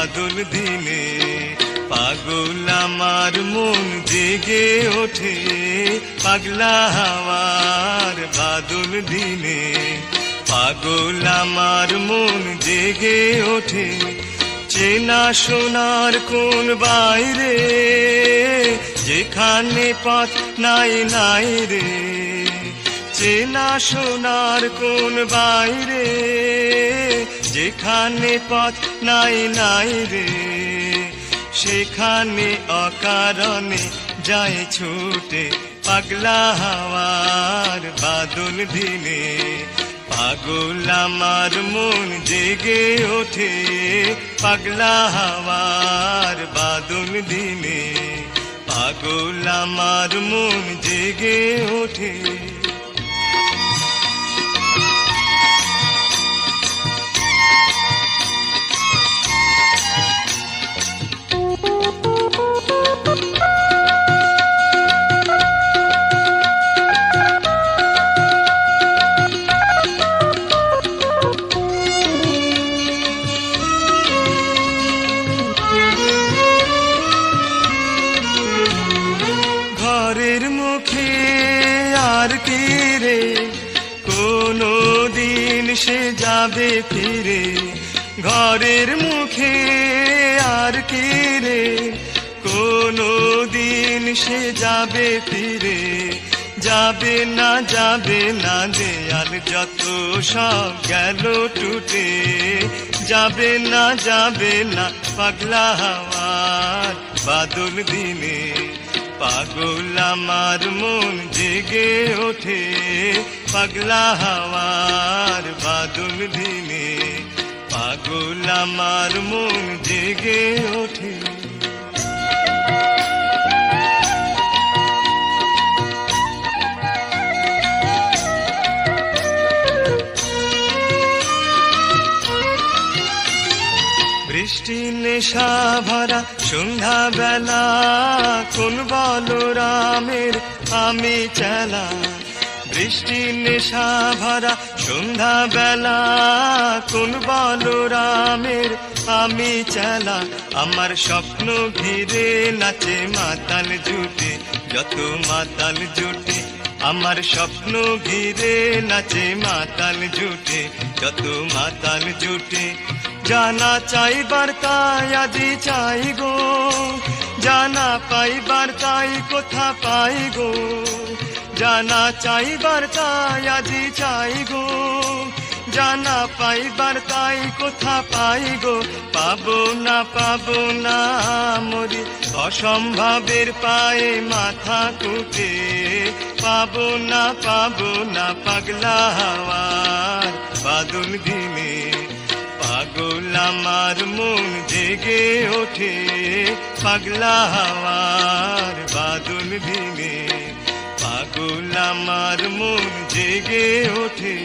বাদল দিনে। পাগল আমার মন জেগে ওঠে পাগলা হাওয়ার বাদল দিনে। পাগল আমার মন জেগে ওঠে চেনা সোনার কোন বাইরে, যেখানে পথ নাই নাই রে। চেনা সোনার কোন বাইরে, যেখানে পথ নাই নাই রে। সেখানে অকারণে যায় ছুটে পাগলা হাওয়ার বাদল দিনে। পাগল আমার মন জেগে ওঠে পাগলা হাওয়ার বাদল দিনে। পাগল আমার মন জেগে ওঠে। ঘরের মুখে আর কি রে, কোনো দিন সে যাবে ফিরে। ঘরের মুখে আর কি রে, কোনো দিন সে যাবে ফিরে। যাবে না দেয়াল যত সব গেল টুটে। যাবে না পাগলা হাওয়ার বাদল দিনে। পাগল আমার মন জেগে ওঠে পাগলা হাওয়ার বাদল দিনে। পাগল আমার মন জেগে ওঠে। বৃষ্টি নেশা ভরা সন্ধ্যা বেলা, কোন বলরামের আমি চেলা। বৃষ্টি নেশা ভরা সন্ধ্যা বেলা, কোন বলরামের আমি চেলা। আমার স্বপ্ন ঘিরে নাচে মাতাল জুটে যত মাতাল জুটে। আমার স্বপ্ন ঘিরে নাচে মাতাল জুটে যত মাতাল জুটে। জানা চাইবার তাই আজি চাই গো, জানা পাইবার তাই কোথা পাই গো। জানা চাইবার তাই আজি চাই গো, জানা পাইবার তাই কোথা পাই গো। পাবো না মরি অসম্ভবের পায়ে মাথা কুটে। পাবো না পাগলা হাওয়ার বাদল দিনে। পাগল আমার মন জেগে ওঠে পাগলা হাওয়ার বাদল দিনে। পাগল আমার মন জেগে ওঠে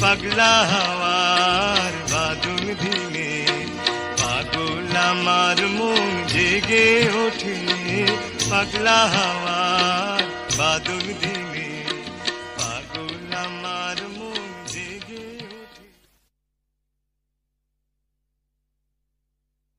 পাগলা হাওয়ার বাদল দিনে। পাগল আমার মন জেগে ওঠে পাগলা হাওয়ার বাদল দিনে।